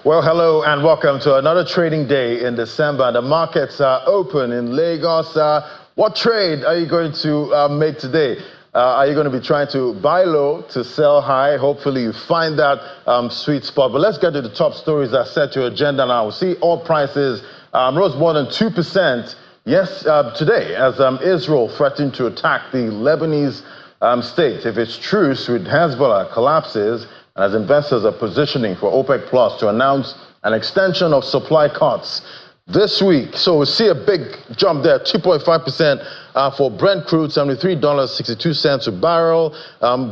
Well, hello and welcome to another trading day in December. The markets are open in Lagos. What trade are you going to make today? Are you going to be trying to buy low to sell high? Hopefully you find that sweet spot. But let's get to the top stories that set your agenda now. We see oil prices rose more than 2% today as Israel threatened to attack the Lebanese state. If its truce with Hezbollah collapses, as investors are positioning for OPEC Plus to announce an extension of supply cuts this week. So we see a big jump there, 2.5% for Brent crude, $73.62 a barrel.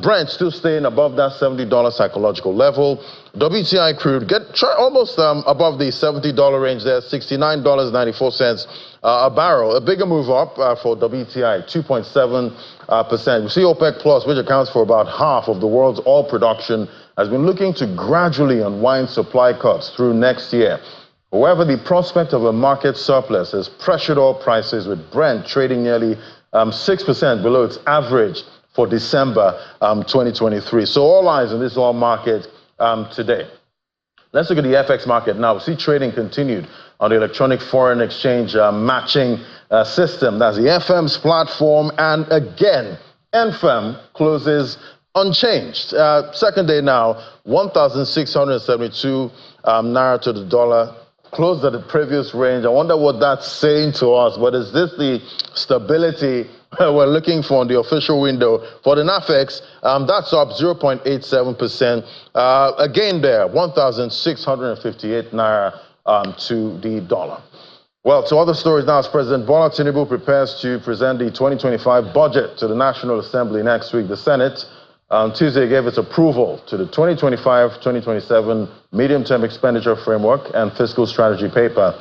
Brent still staying above that $70 psychological level. WTI crude almost above the $70 range there, $69.94 a barrel. A bigger move up for WTI, 2.7%. We see OPEC Plus, which accounts for about half of the world's oil production, has been looking to gradually unwind supply cuts through next year. However, the prospect of a market surplus has pressured oil prices, with Brent trading nearly 6% below its average for December 2023. So all eyes on this oil market today. Let's look at the FX market now. We see trading continued on the electronic foreign exchange matching system. That's the FM's platform. And again, NFM closes unchanged. Second day now, 1,672 naira to the dollar, closed at the previous range. I wonder what that's saying to us. But is this the stability we're looking for in the official window? For the NAFEX, that's up 0.87%. Again there, 1,658 naira to the dollar. Well, to other stories now, as President Bola Tinubu prepares to present the 2025 budget to the National Assembly next week. The Senate on Tuesday gave its approval to the 2025-2027 medium-term expenditure framework and fiscal strategy paper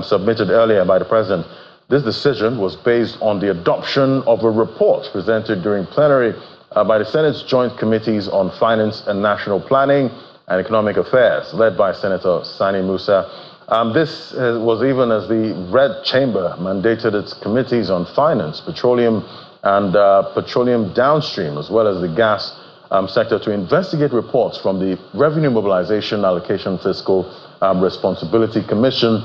submitted earlier by the president. This decision was based on the adoption of a report presented during plenary by the Senate's Joint Committees on Finance and National Planning and Economic Affairs, led by Senator Sani Musa. This was even as the Red Chamber mandated its committees on finance, petroleum, and petroleum downstream, as well as the gas sector, to investigate reports from the Revenue Mobilization Allocation Fiscal Responsibility Commission,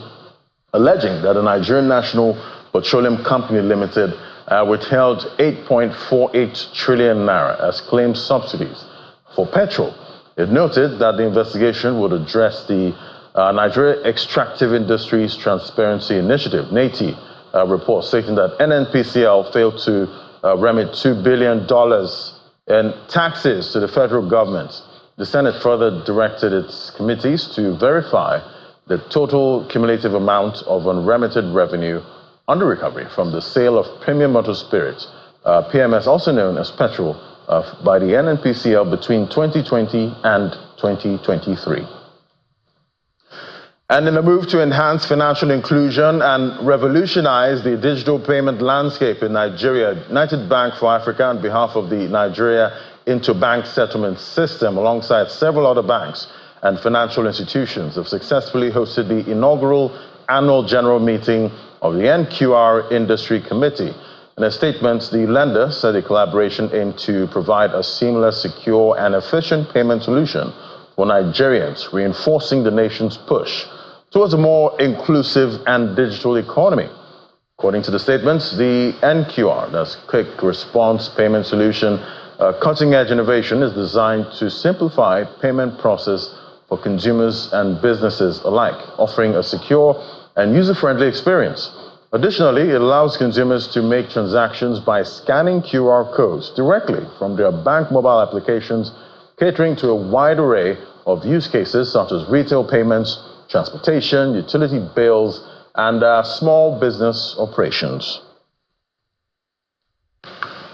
alleging that the Nigerian National Petroleum Company Limited withheld 8.48 trillion naira as claimed subsidies for petrol. It noted that the investigation would address the Nigeria Extractive Industries Transparency Initiative, NATI, report stating that NNPCL failed to remit $2 billion in taxes to the federal government. The Senate further directed its committees to verify the total cumulative amount of unremitted revenue under recovery from the sale of premium motor spirits, PMS, also known as petrol, by the NNPCL between 2020 and 2023. And in a move to enhance financial inclusion and revolutionize the digital payment landscape in Nigeria, United Bank for Africa, on behalf of the Nigeria Interbank Settlement System, alongside several other banks and financial institutions, have successfully hosted the inaugural annual general meeting of the NQR Industry Committee. In a statement, the lender said the collaboration aimed to provide a seamless, secure, and efficient payment solution for Nigerians, reinforcing the nation's push towards a more inclusive and digital economy. According to the statements, the NQR, that's Quick Response Payment Solution, cutting-edge innovation, is designed to simplify payment process for consumers and businesses alike, offering a secure and user-friendly experience. Additionally, it allows consumers to make transactions by scanning QR codes directly from their bank mobile applications, catering to a wide array of use cases such as retail payments, transportation, utility bills, and small business operations.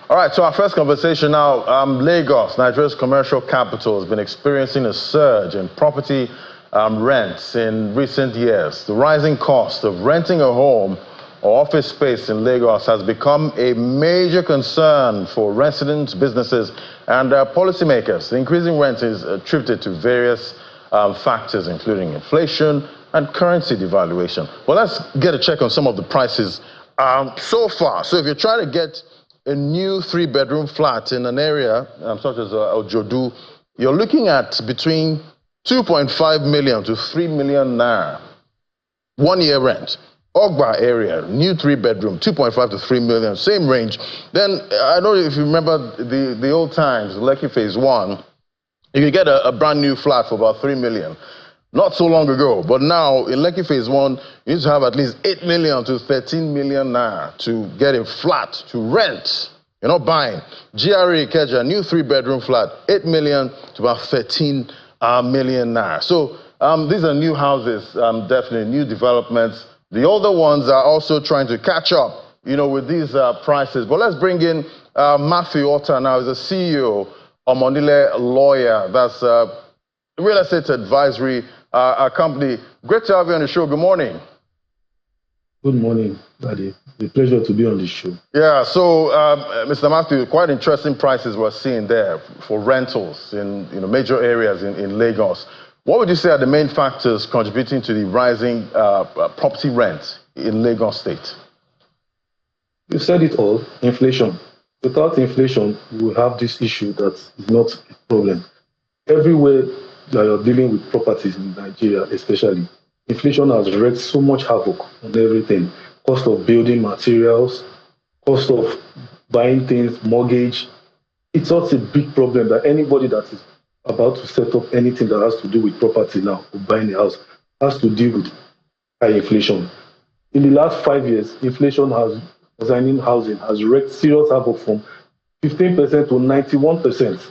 All right, so our first conversation now. Lagos, Nigeria's commercial capital, has been experiencing a surge in property rents in recent years. The rising cost of renting a home or office space in Lagos has become a major concern for residents, businesses, and policymakers. The increasing rent is attributed to various factors, including inflation and currency devaluation. Well, let's get a check on some of the prices so far. So if you're trying to get a new 3-bedroom flat in an area such as Ojodu, you're looking at between 2.5 million to 3 million naira. 1 year rent. Ogba area, new 3-bedroom, 2.5 to 3 million, same range. Then, I don't know if you remember the old times, Lekki Phase 1, you could get a brand new flat for about 3 million. Not so long ago, but now in Lekki Phase 1, you need to have at least 8 million to 13 million naira to get a flat, to rent. You're not buying. GRA Ikeja, new 3-bedroom flat, 8 million to about 13 million naira. So these are new houses, definitely new developments. The older ones are also trying to catch up, with these prices. But let's bring in Matthew Otta now. He's the CEO of Omonile Lawyer. That's real estate advisory company. Great to have you on the show. Good morning. Good morning, Daddy. It's a pleasure to be on the show. Yeah, so Mr. Matthew, quite interesting prices we're seeing there for rentals in major areas in Lagos. What would you say are the main factors contributing to the rising property rent in Lagos State? You said it all, inflation. Without inflation, we will have this issue that is not a problem. Everywhere that you're dealing with properties in Nigeria, especially, inflation has wreaked so much havoc on everything. Cost of building materials, cost of buying things, mortgage. It's also a big problem that anybody that is about to set up anything that has to do with property now, or buying a house, has to deal with high inflation. In the last 5 years, inflation concerning housing has wreaked serious havoc from 15% to 91%.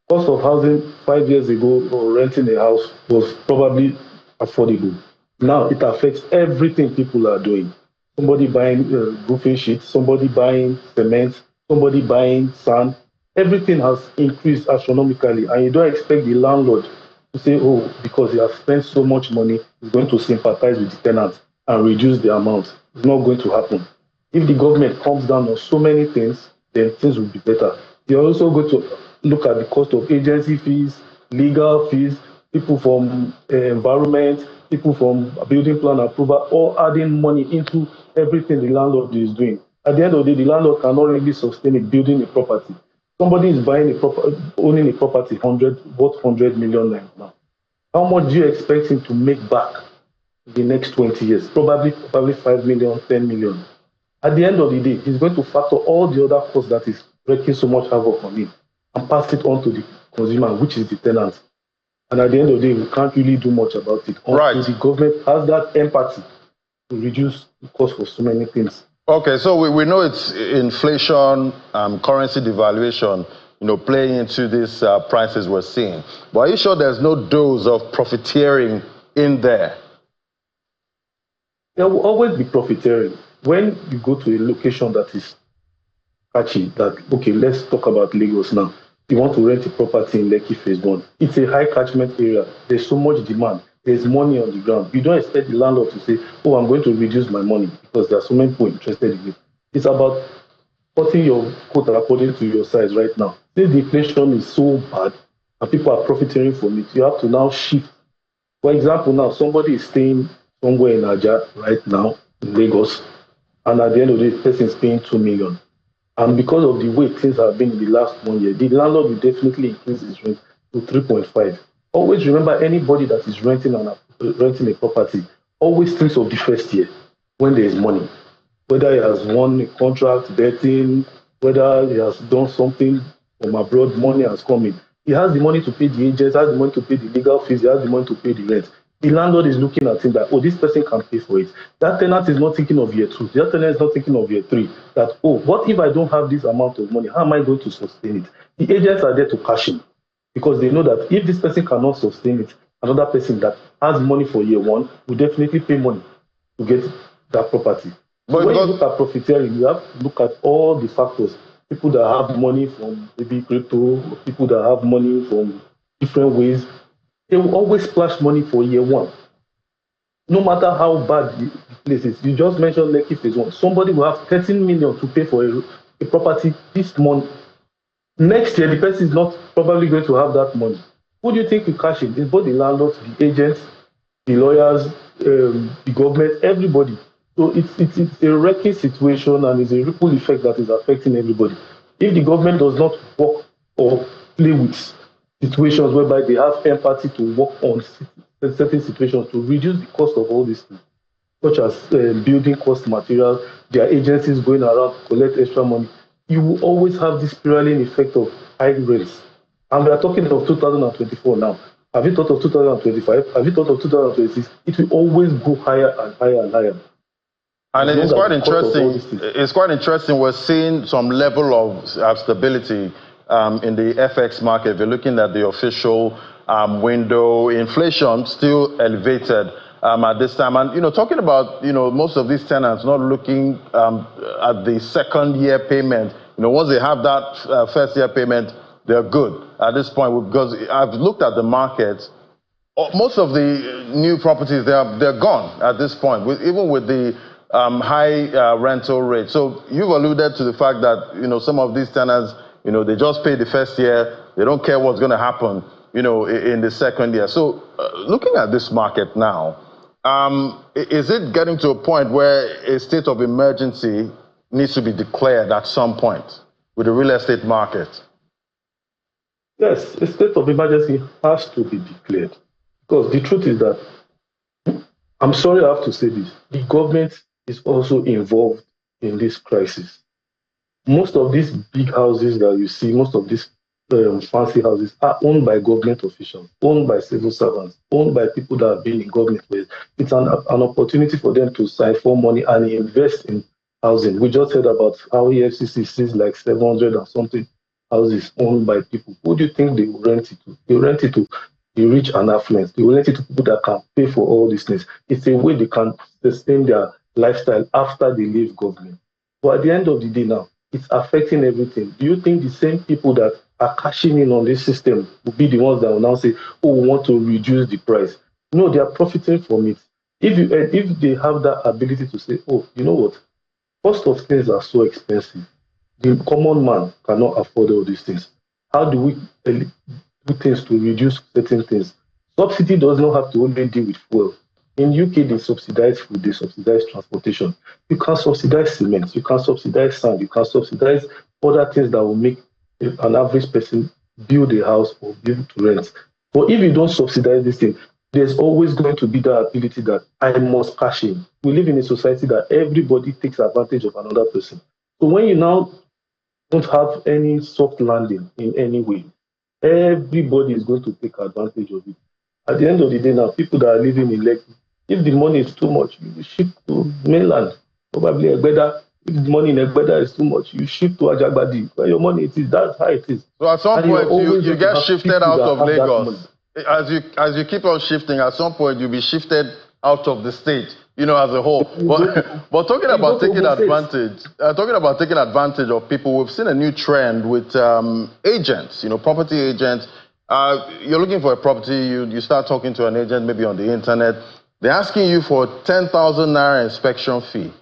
Cost of housing 5 years ago or renting a house was probably affordable. Now it affects everything people are doing. Somebody buying roofing sheets, somebody buying cement, somebody buying sand. Everything has increased astronomically, and you don't expect the landlord to say, oh, because he has spent so much money, he's going to sympathize with the tenants and reduce the amount. It's not going to happen. If the government comes down on so many things, then things will be better. They're also going to look at the cost of agency fees, legal fees, people from environment, people from building plan approval, all adding money into everything the landlord is doing. At the end of the day, the landlord cannot really sustain it building a property. Somebody is owning a property worth 100 million naira now. How much do you expect him to make back in the next 20 years? Probably 5 million, 10 million. At the end of the day, he's going to factor all the other costs that is wreaking so much havoc on him and pass it on to the consumer, which is the tenant. And at the end of the day, we can't really do much about it until the government has that empathy to reduce the cost for so many things. Okay, so we know it's inflation, currency devaluation, playing into these prices we're seeing. But are you sure there's no dose of profiteering in there? There will always be profiteering. When you go to a location that is catchy, okay, let's talk about Lagos now. You want to rent a property in Lekki Phase 1. It's a high catchment area. There's so much demand. There's money on the ground. You don't expect the landlord to say, oh, I'm going to reduce my money because there are so many people interested in it. It's about putting your quota according to your size right now. Since the inflation is so bad and people are profiteering from it, you have to now shift. For example, now somebody is staying somewhere in Aja right now, in Lagos, and at the end of the day, the person is paying 2 million. And because of the way things have been in the last 1 year, the landlord will definitely increase his rent to 3.5. Always remember, anybody that is renting a property always thinks of the first year when there is money. Whether he has won a contract, betting, whether he has done something from abroad, money has come in. He has the money to pay the agents, has the money to pay the legal fees, he has the money to pay the rent. The landlord is looking at him that, oh, this person can pay for it. That tenant is not thinking of year 2. That tenant is not thinking of year 3. That, oh, what if I don't have this amount of money? How am I going to sustain it? The agents are there to cash in because they know that if this person cannot sustain it, another person that has money for year 1 will definitely pay money to get that property. But when you look at profiteering, you have to look at all the factors. People that have money from maybe crypto, people that have money from different ways, they will always splash money for year 1. No matter how bad the place is. You just mentioned Lekki Phase 1. Somebody will have 13 million to pay for a property this month. Next year, the person is not probably going to have that money. Who do you think will cash in? It's both the landlords, the agents, the lawyers, the government, everybody. So it's a wrecking situation, and it's a ripple effect that is affecting everybody. If the government does not work or play with situations whereby they have empathy to work on certain situations to reduce the cost of all these things, such as building cost materials, their agencies going around to collect extra money. You will always have this spiraling effect of high rates. And we are talking of 2024 now. Have you thought of 2025? Have you thought of 2026? It will always go higher and higher and higher. And it's quite interesting. It's quite interesting. We're seeing some level of stability in the FX market. If you're looking at the official window, inflation still elevated at this time. And, talking about, most of these tenants not looking at the second year payment, once they have that first year payment, they're good at this point, because I've looked at the market. Most of the new properties, they're gone at this point, even with the high rental rate. So you've alluded to the fact that, some of these tenants, they just pay the first year. They don't care what's going to happen, in the second year. So looking at this market now, is it getting to a point where a state of emergency needs to be declared at some point with the real estate market? Yes, a state of emergency has to be declared. Because the truth is that, I'm sorry I have to say this, the government is also involved in this crisis. Most of these big houses that you see, most of these fancy houses are owned by government officials, owned by civil servants, owned by people that have been in government. It's an opportunity for them to siphon money and invest in housing. We just heard about how EFCC sees like 700 and something houses owned by people. Who do you think they will rent it to? They will rent it to the rich and affluent. They will rent it to people that can pay for all these things. It's a way they can sustain their lifestyle after they leave government. But at the end of the day now, it's affecting everything. Do you think the same people that are cashing in on this system will be the ones that will now say, oh, we want to reduce the price? No, they are profiting from it. If they have that ability to say, oh, you know what, cost of things are so expensive, the common man cannot afford all these things. How do we do things to reduce certain things? Subsidy does not have to only deal with fuel. In UK, they subsidize food, they subsidize transportation. You can subsidize cement, you can subsidize sand, you can subsidize other things that will make an average person build a house or build to rent. But if you don't subsidize this thing, there's always going to be that ability that I must cash in. We live in a society that everybody takes advantage of another person. So when you now don't have any soft landing in any way, everybody is going to take advantage of it. At the end of the day now, people that are living in Lekki, if the money is too much, you ship to mainland. Probably Egbeda. If the money in Egbeda is too much, you ship to Ajagbadi. Where your money it is, that's how it is. So at some point, you get shifted out of Lagos. As you keep on shifting, at some point you'll be shifted out of the state, as a whole. But talking about taking advantage of people, we've seen a new trend with agents, property agents. You're looking for a property, you start talking to an agent maybe on the internet. They're asking you for 10,000 naira inspection fee.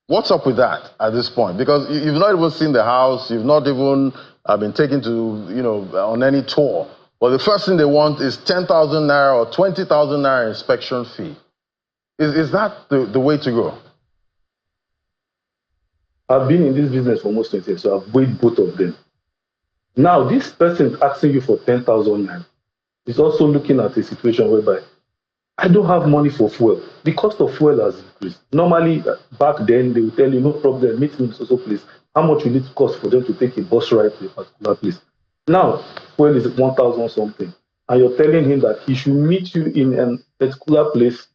What's up with that at this point? Because you've not even seen the house, you've not even been taken to, on any tour. But the first thing they want is 10,000 naira or 20,000 naira inspection fee. Is that the way to go? I've been in this business for almost 20 years, so I've weighed both of them. Now, this person asking you for 10,000 naira is also looking at a situation whereby I don't have money for fuel. The cost of fuel has increased. Normally, back then, they would tell you, no problem, meet me in so place. How much will it cost for them to take a bus ride to a particular place? Now, fuel is 1,000 something. And you're telling him that he should meet you in a particular place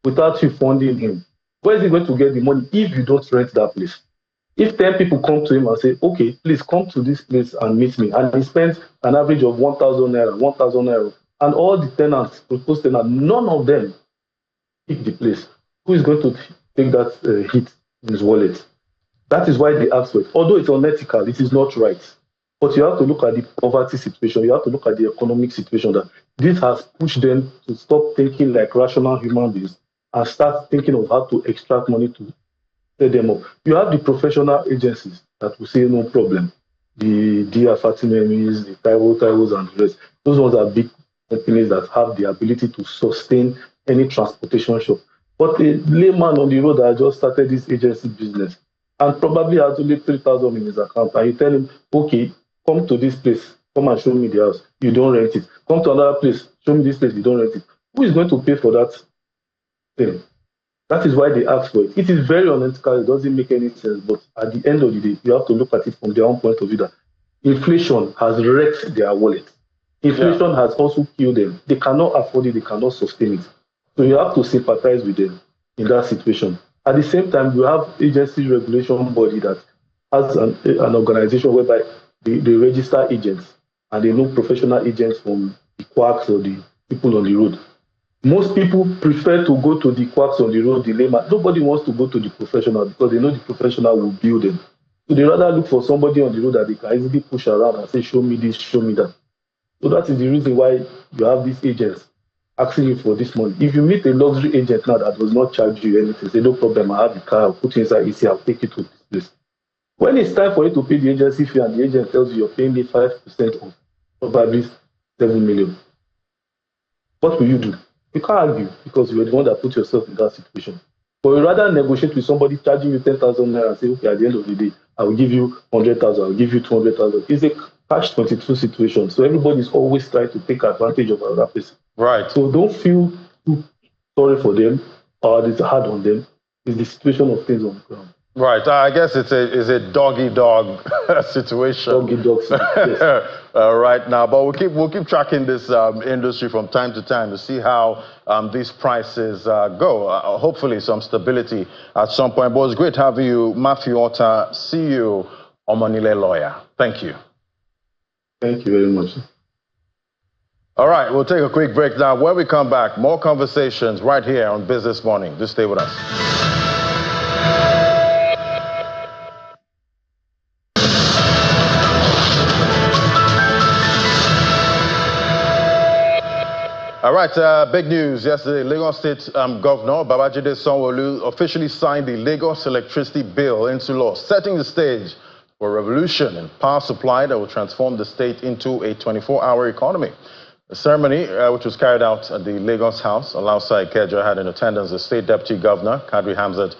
without you funding him. Where is he going to get the money if you don't rent that place? If 10 people come to him and say, okay, please come to this place and meet me, and he spends an average of 1,000 naira, 1,000 naira, and all the tenants, proposed tenants, none of them pick the place, who is going to take that hit in his wallet? That is why they ask for it. Although it's unethical, it is not right. But you have to look at the poverty situation, you have to look at the economic situation, that this has pushed them to stop thinking like rational human beings and start thinking of how to extract money to set them up. You have the professional agencies that will say no problem. The Dia Fatimemis, the Taiwos and the rest. Those ones are big companies that have the ability to sustain any transportation shop. But a layman on the road that just started this agency business and probably has only 3,000 in his account, and you tell him, okay, come to this place, Come and show me the house. You don't rent it. Come to another place. Show me this place. You don't rent it. Who is going to pay for that thing? That is why they ask for it. It is very unethical. It doesn't make any sense. But at the end of the day, you have to look at it from their own point of view that inflation has wrecked their wallet. Inflation has also killed them. They cannot afford it. They cannot sustain it. So you have to sympathize with them in that situation. At the same time, you have agency regulation body that has an organization whereby they register agents and they know professional agents from the quacks or the people on the road. Most people prefer to go to the quacks on the road, the layman. Nobody wants to go to the professional because they know the professional will build them. So they rather look for somebody on the road that they can easily push around and say, show me this, show me that. So that is the reason why you have these agents asking you for this money. If you meet a luxury agent now that does not charge you anything, say, no problem, I have the car, I'll put you inside AC, I'll take you to this place. When it's time for you to pay the agency fee and the agent tells you you're paying me 5% of probably 7 million, what will you do? You can't argue because you're the one that put yourself in that situation. But you rather negotiate with somebody charging you 10,000 naira and say, okay, at the end of the day, I will give you 100,000, I'll give you 200,000. It's a catch-22 situation. So everybody is always trying to take advantage of another person. Right. So don't feel too sorry for them or it's hard on them. It's the situation of things on the ground. Right. I guess it's a dog-eat-dog situation. Dog-eat-dog situation, yes. Right now, but we'll keep tracking this industry from time to time to see how these prices go. Hopefully, some stability at some point. But it's great having you, Matthew Otta, CEO, Omonile Lawyer. Thank you. Thank you very much. All right, we'll take a quick break now. When we come back, more conversations right here on Business Morning. Just stay with us. All right, big news. Yesterday, Lagos State Governor Babajide Sanwo-Olu officially signed the Lagos Electricity Bill into law, setting the stage for a revolution in power supply that will transform the state into a 24-hour economy. The ceremony, which was carried out at the Lagos House, alongside Ikeja, had in attendance the State Deputy Governor, Kadri Hamzat,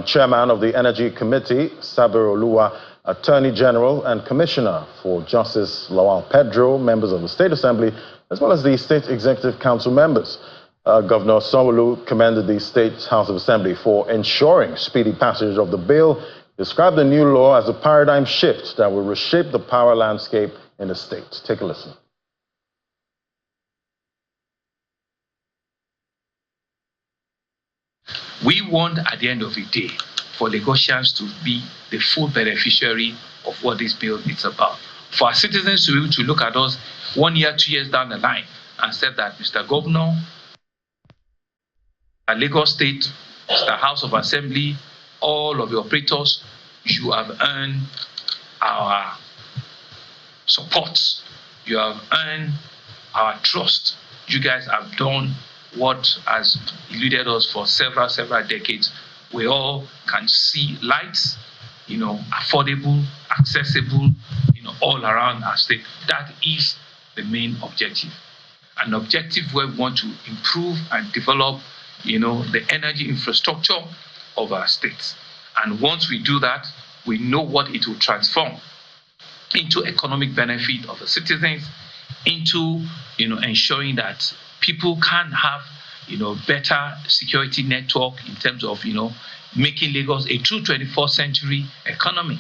Chairman of the Energy Committee, Sabiru Oluwa, Attorney General and Commissioner for Justice, Lawal Pedro, members of the State Assembly, as well as the State Executive Council members. Governor Sanwo-Olu commended the State House of Assembly for ensuring speedy passage of the bill, described the new law as a paradigm shift that will reshape the power landscape in the state. Take a listen. We want, at the end of the day, for Lagosians to be the full beneficiary of what this bill is about. For our citizens to be able to look at us 1 year, 2 years down the line and say that, Mr. Governor, at Lagos State, Mr. House of Assembly, all of the operators, you have earned our support. You have earned our trust. You guys have done what has eluded us for several decades. We all can see lights, affordable, accessible, all around our state. That is the main objective. An objective where we want to improve and develop, the energy infrastructure of our states. And once we do that, we know what it will transform into economic benefit of the citizens, into, ensuring that people can have, better security network in terms of, making Lagos a true 21st century economy,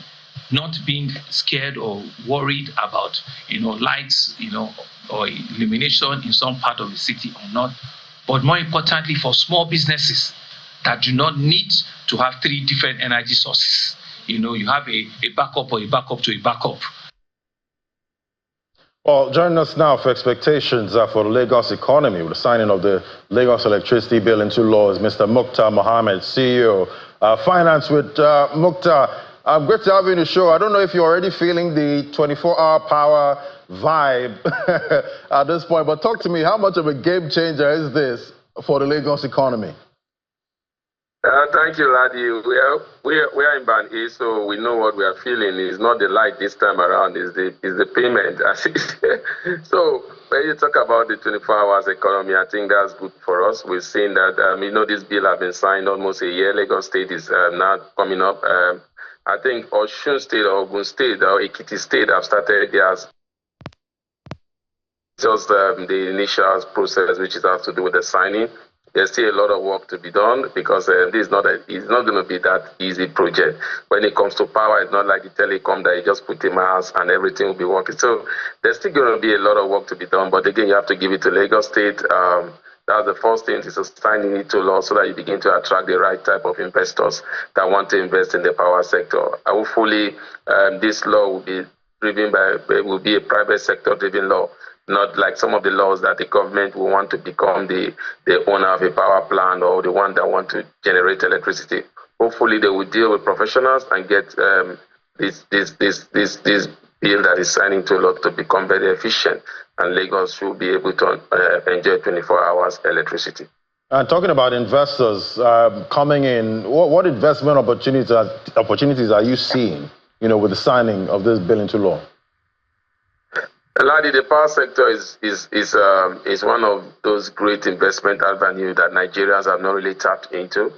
not being scared or worried about, lights, or illumination in some part of the city or not. But more importantly, for small businesses that do not need to have 3 different energy sources. You have a backup or a backup to a backup. Well, joining us now for expectations for the Lagos economy with the signing of the Lagos Electricity Bill into law is Mr. Mukhtar Mohammed, CEO, Finance with Mukhtar. Great to have you in the show. I don't know if you're already feeling the 24-hour power vibe at this point, but talk to me, how much of a game changer is this for the Lagos economy? Thank you, Ladi. We are in Band A, so we know what we are feeling. It's not the light this time around, it's the payment. So when you talk about the 24 hours economy, I think that's good for us. We've seen that, this bill has been signed almost a year. Lagos State is now coming up. I think Osun State or Ogun State or Ekiti State have started theirs just the initial process, which is has to do with the signing. There's still a lot of work to be done because this is it's not going to be that easy project. When it comes to power, it's not like the telecom that you just put in my house and everything will be working. So there's still going to be a lot of work to be done. But again, you have to give it to Lagos State. That's the first thing, is to sign it to law so that you begin to attract the right type of investors that want to invest in the power sector. Hopefully, this law will be driven will be a private sector driven law, not like some of the laws that the government will want to become the owner of a power plant or the one that want to generate electricity. Hopefully, they will deal with professionals and get this bill that is signing to law to become very efficient, and Lagos should be able to enjoy 24 hours electricity. And talking about investors coming in, what investment opportunities are you seeing, with the signing of this bill into law? Ladi, the power sector is one of those great investment avenues that Nigerians have not really tapped into.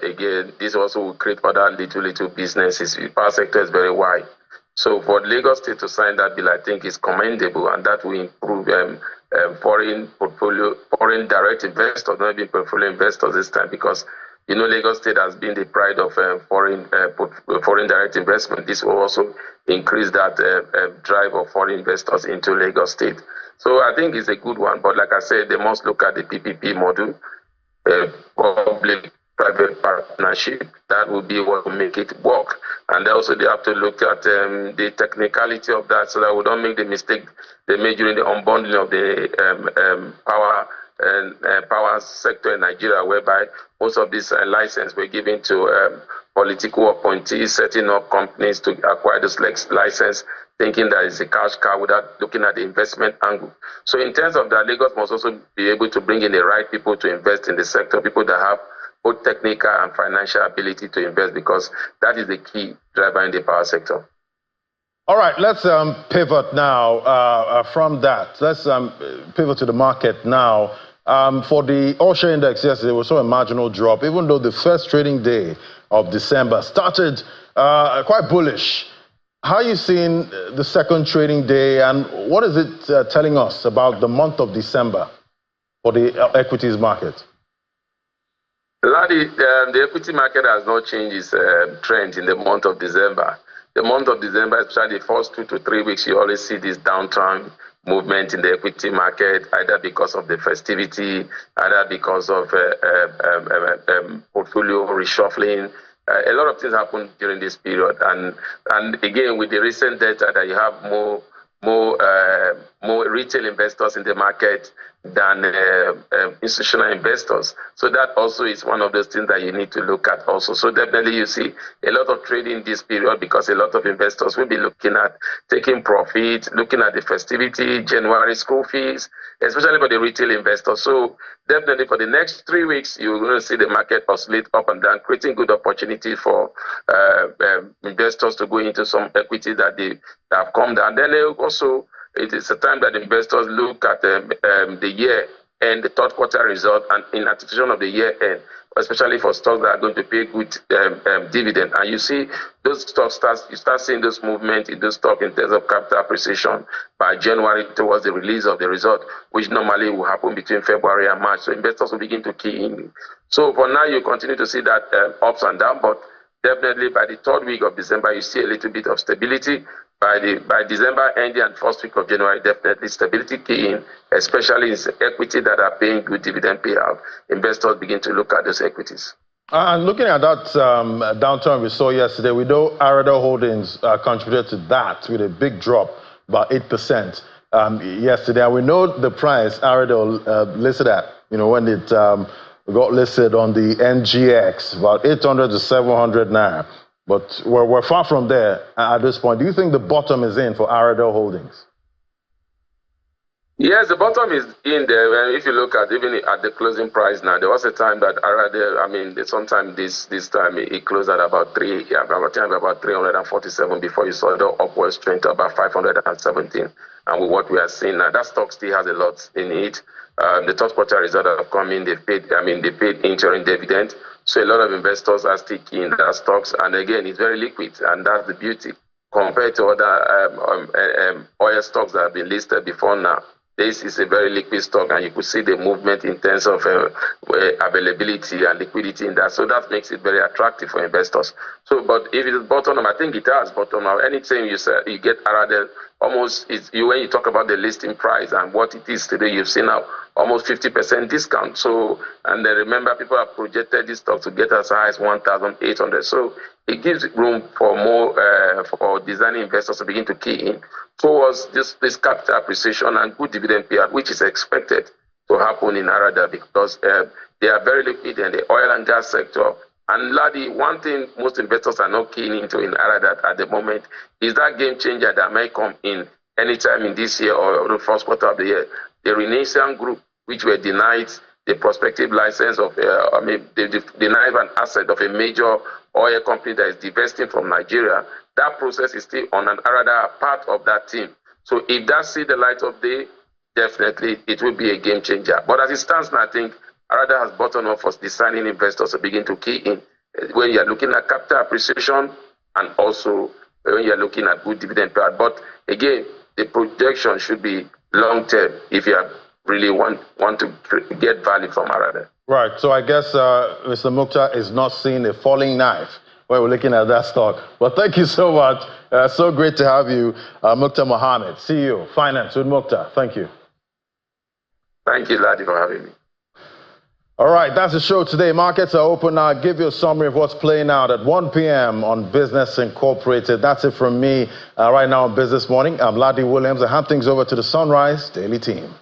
Again, this also will create other little businesses. The power sector is very wide. So for Lagos State to sign that bill, I think is commendable, and that will improve foreign direct investors, not even portfolio investors this time, because Lagos State has been the pride of foreign direct investment. This will also increase that drive of foreign investors into Lagos State. So I think it's a good one, but like I said, they must look at the PPP model, public-private partnership. That will be what will make it work. And also they have to look at the technicality of that so that we don't make the mistake they made during the unbundling of the power sector in Nigeria, whereby most of these licenses were given to political appointees setting up companies to acquire this license, thinking that it's a cash cow without looking at the investment angle. So in terms of that, Lagos must also be able to bring in the right people to invest in the sector, people that have both technical and financial ability to invest, because that is the key driver in the power sector. All right, let's pivot now from that. Let's pivot to the market now. For the all-share index yesterday, we saw a marginal drop, even though the first trading day of December started quite bullish. How are you seeing the second trading day, and what is it telling us about the month of December for the equities market? Ladi, the equity market has not changed its trend in the month of December. The month of December, especially the first 2 to 3 weeks, you always see this downturn movement in the equity market, either because of the festivity, either because of portfolio reshuffling. A lot of things happen during this period, and again, with the recent data that you have more retail investors in the market than institutional investors. So that also is one of those things that you need to look at also. So definitely you see a lot of trading this period, because a lot of investors will be looking at taking profit, looking at the festivity, January school fees, especially for the retail investors. So definitely for the next 3 weeks, you're going to see the market oscillate up and down, creating good opportunity for investors to go into some equity that have come down. Then also, it is a time that investors look at the year and the third quarter result, and in anticipation of the year end, especially for stocks that are going to pay good dividend. And you see those stocks you start seeing those movement in those stocks in terms of capital appreciation by January towards the release of the result, which normally will happen between February and March. So investors will begin to key in. So for now, you continue to see that ups and downs, but definitely by the third week of December, you see a little bit of stability. By December ending and first week of January, definitely stability key in, especially in equity that are paying good dividend payout. Investors begin to look at those equities. And looking at that downturn we saw yesterday, we know Aradel Holdings contributed to that with a big drop, about 8% yesterday. And we know the price Aradel listed at, when it got listed on the NGX, about 800 to 700 naira. But we're far from there at this point. Do you think the bottom is in for Aradel Holdings? Yes, the bottom is in there. If you look at even at the closing price now, there was a time that Aradel, sometime this time it closed at about 347 before you saw the upward trend to about 517. And with what we are seeing now, that stock still has a lot in it. The third quarter result that have come in, they paid interim dividend. So a lot of investors are sticking in their stocks, and again, it's very liquid, and that's the beauty compared to other oil stocks that have been listed before now. This is a very liquid stock, and you could see the movement in terms of availability and liquidity in that. So that makes it very attractive for investors. So, but if it is bottom up, I think it has bottom up. Anytime you say you get Aradel, almost when you talk about the listing price and what it is today, you've seen now almost 50% discount. So, and then remember, people have projected this stock to get as high as 1,800. So it gives room for more for designing investors to begin to key in towards this capital appreciation and good dividend payout, which is expected to happen in Aradel because they are very liquid in the oil and gas sector. And Ladi, one thing most investors are not keen into in Aradel at the moment is that game changer that may come in anytime in this year or the first quarter of the year. The Renaissance Group, which were denied the prospective license of, they denied an asset of a major oil company that is divesting from Nigeria. That process is still on, and Aradel are part of that team. So if that see the light of day, definitely it will be a game changer. But as it stands now, I think Aradel has bottomed up for designing investors to begin to key in when you're looking at capital appreciation and also when you're looking at good dividend payout. But again, the projection should be long term if you really want to get value from Aradel. Right. So I guess Mr. Mukhtar is not seeing a falling knife when we're looking at that stock. But thank you so much. So great to have you, Mukhtar Mohammed, CEO, Finance with Mukhtar. Thank you. Thank you, Ladi, for having me. All right, that's the show today. Markets are open now. I'll give you a summary of what's playing out at 1 p.m. on Business Incorporated. That's it from me right now on Business Morning. I'm Ladi Williams. I hand things over to the Sunrise Daily team.